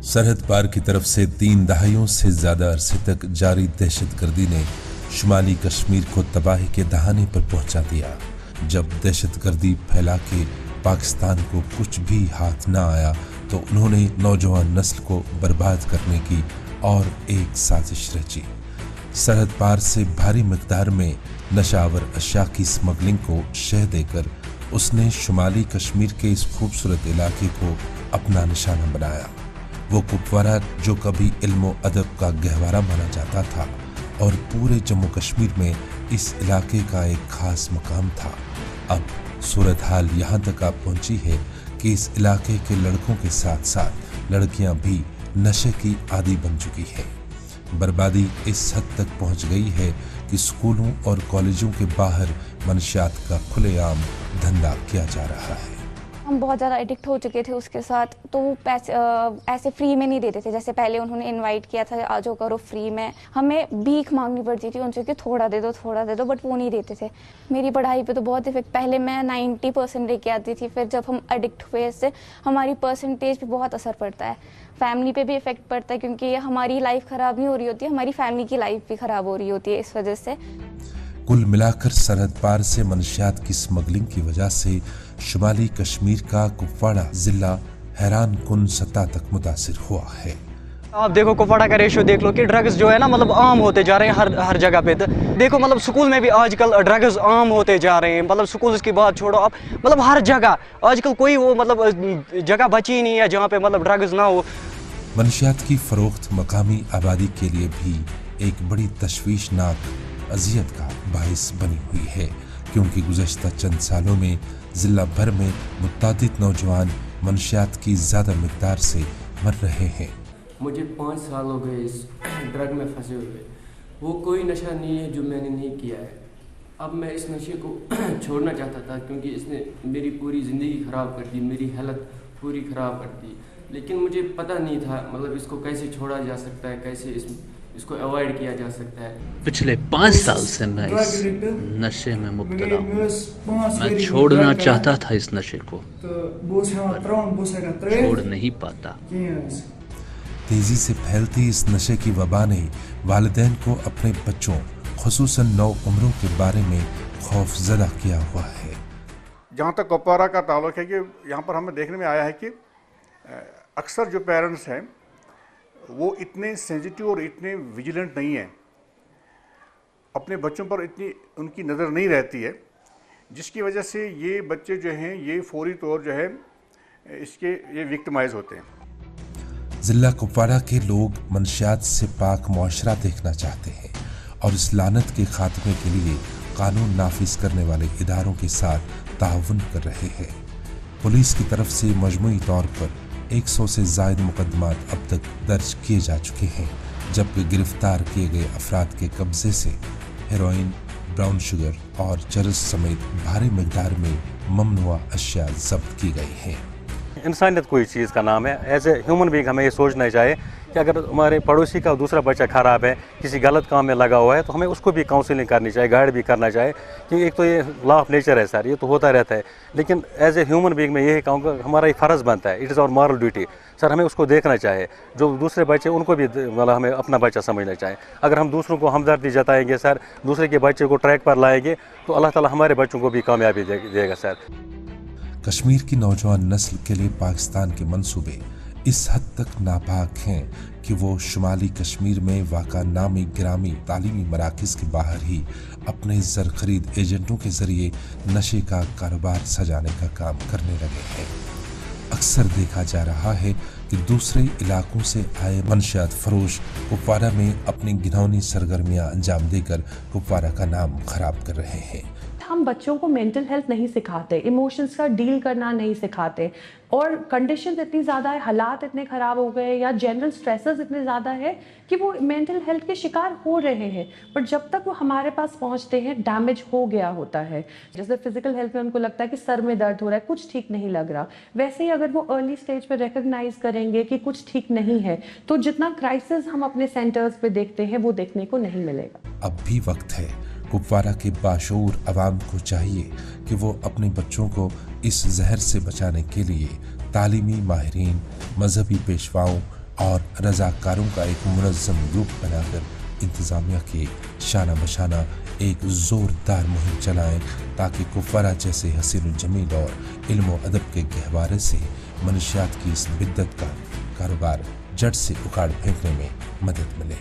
सरहद पार की तरफ से 3 दहाइयों से ज्यादा अरसे तक जारी दहशतगर्दी ने शुमाली कश्मीर को तबाही के दहाने पर पहुंचा दिया। जब दहशतगर्दी फैला के पाकिस्तान को कुछ भी हाथ न आया तो उन्होंने नौजवान नस्ल को बर्बाद करने की और एक साजिश रची। सरहद पार से भारी मिकदार में नशावर अशिया की स्मगलिंग को शह देकर उसने शुमाली कश्मीर के इस खूबसूरत इलाके को अपना निशाना बनाया। वो कुपवारा जो कभी इल्म अदब का गहवारा माना जाता था और पूरे जम्मू कश्मीर में इस इलाके का एक खास मकाम था, अब सूरत हाल यहाँ तक आ पहुंची है कि इस इलाके के लड़कों के साथ साथ लड़कियां भी नशे की आदी बन चुकी है। बर्बादी इस हद तक पहुंच गई है कि स्कूलों और कॉलेजों के बाहर मनशियात का खुलेआम धंधा किया जा रहा है। हम बहुत ज़्यादा एडिक्ट हो चुके थे उसके साथ, तो वो पैसे ऐसे फ्री में नहीं देते थे। जैसे पहले उन्होंने इनवाइट किया था आ जाओ करो फ्री में, हमें भीख मांगनी पड़ती थी उनसे कि थोड़ा दे दो, बट वो नहीं देते थे। मेरी पढ़ाई पे तो बहुत इफेक्ट, पहले मैं 90% लेके आती थी, फिर जब हम एडिक्ट हुए इससे हमारी परसेंटेज पे बहुत असर पड़ता है, फैमिली पे भी इफेक्ट पड़ता है, क्योंकि हमारी लाइफ ख़राब नहीं हो रही होती, हमारी फैमिली की लाइफ भी ख़राब हो रही होती है इस वजह से। कुल मिलाकर सरहद पार से मनशियात की स्मगलिंग की वजह से शुमाली कश्मीर का कुपवाड़ा जिला हैरान कुन सतह तक मुतासिर हुआ है। आप देखो कुपवाड़ा का रेशियो देख लो कि ड्रग्स जो है ना मतलब आम होते जा रहे हैं हर जगह पे। देखो मतलब स्कूल में भी आजकल ड्रग्स आम होते जा रहे हैं, मतलब स्कूल की बात छोड़ो आप, मतलब हर जगह आजकल कोई वो मतलब जगह बची ही नहीं है जहाँ पे मतलब ड्रग्स ना हो। मनशियात की फरोख्त मकामी आबादी के लिए भी एक बड़ी तशवीशनाक अजियत का बाइस बनी हुई है, क्योंकि गुज़श्ता चंद सालों में जिला भर में मुतादिद नौजवान मनशियात की ज़्यादा मिकदार से मर रहे हैं। मुझे 5 साल हो गए इस ड्रग में फंसे हुए। वो कोई नशा नहीं है जो मैंने नहीं किया है। अब मैं इस नशे को छोड़ना चाहता था, क्योंकि इसने मेरी पूरी ज़िंदगी ख़राब कर दी, मेरी हालत पूरी ख़राब कर दी। लेकिन मुझे पता नहीं था मतलब इसको कैसे छोड़ा जा सकता है, कैसे इसको अवॉइड किया जा सकता है। पिछले 5 साल से मैं इस नशे में मुब्तला हूँ। मैं छोड़ना चाहता था इस नशे को, छोड़ नहीं पाता। तेजी से फैलती इस नशे की वबा ने वालिदैन को अपने बच्चों खुसूसन नौ उम्रों के बारे में खौफजदा किया हुआ है। जहाँ तक कुपवारा का ताल्लुक है कि यहाँ पर हमें देखने में आया है कि अक्सर जो पेरेंट्स हैं वो इतने सेंसिटिव और इतने विजिलेंट नहीं हैं, अपने बच्चों पर इतनी उनकी नज़र नहीं रहती है, जिसकी वजह से ये बच्चे जो हैं ये फौरी तौर जो है इसके ये विक्टिमाइज होते हैं। जिला कुपवाड़ा के लोग मनशियात से पाक मुआशरा देखना चाहते हैं और इस लानत के खात्मे के लिए कानून नाफिज करने वाले इदारों के साथ ताउन कर रहे हैं। पुलिस की तरफ से मजमूई तौर पर 100 से ज़ायद मुकदमात अब तक दर्ज किए जा चुके हैं, जबकि गिरफ्तार किए गए अफराद के कब्जे से हेरोइन, ब्राउन शुगर और चरस समेत भारी मिकदार में ममनुआ अशिया जब्त की गई हैं। इंसानियत कोई चीज़ का नाम है। एज ए ह्यूमन बीइंग हमें ये सोचना चाहिए कि अगर हमारे पड़ोसी का दूसरा बच्चा ख़राब है, किसी गलत काम में लगा हुआ है, तो हमें उसको भी काउंसलिंग करनी चाहिए, गाइड भी करना चाहिए, क्योंकि एक तो ये लॉ ऑफ नेचर है सर, ये तो होता रहता है। लेकिन एज ए ह्यूमन बीइंग मैं यही कहूँगा हमारा एक फ़र्ज़ बनता है, it is our moral duty sir, हमें उसको देखना चाहिए। जो दूसरे बच्चे उनको भी मतलब हमें अपना बच्चा समझना चाहिए। अगर हम दूसरों को हमदर्दी जताएंगे सर, दूसरे के बच्चे को ट्रैक पर लाएंगे, तो अल्लाह ताला हमारे बच्चों को भी कामयाबी देगा सर। कश्मीर की नौजवान नस्ल के लिए पाकिस्तान के मंसूबे इस हद तक नापाक हैं कि वो शुमाली कश्मीर में वाक़ा नामी गिरामी तालीमी मराकज़ के बाहर ही अपने ज़र खरीद एजेंटों के ज़रिए नशे का कारोबार सजाने का काम करने लगे हैं। अक्सर देखा जा रहा है कि दूसरे इलाकों से आए मनशियात फरोश कुपवाड़ा में अपनी घिनौनी सरगर्मियां अंजाम देकर कुपवाड़ा का नाम खराब कर रहे हैं। हम बच्चों को मेंटल हेल्थ नहीं सिखाते, इमोशंस का डील करना नहीं सिखाते, और कंडीशंस इतनी ज़्यादा है, हालात इतने ख़राब हो गए या जनरल स्ट्रेसेस इतने ज़्यादा है कि वो मेंटल हेल्थ के शिकार हो रहे हैं। बट जब तक वो हमारे पास पहुंचते हैं डैमेज हो गया होता है। जैसे फिजिकल हेल्थ में उनको लगता है कि सर में दर्द हो रहा है, कुछ ठीक नहीं लग रहा, वैसे ही अगर वो अर्ली स्टेज पर रिकग्नाइज करेंगे कि कुछ ठीक नहीं है, तो जितना क्राइसिस हम अपने सेंटर्स पे देखते हैं वो देखने को नहीं मिलेगा। अब भी वक्त है। कुपवाड़ा के बाशऊर अवाम को चाहिए कि वो अपने बच्चों को इस जहर से बचाने के लिए तालीमी माहिरीन, मजहबी पेशवाओं, اور رضاکاروں کا ایک منظم گروپ بنا کر انتظامیہ کی شانہ بشانہ ایک زوردار مہم چلائیں تاکہ کفارہ جیسے حسین الجمیل اور علم و ادب کے گہوارے سے منشیات کی اس بدت کا کاروبار جڑ سے اکھاڑ پھینکنے میں مدد ملے۔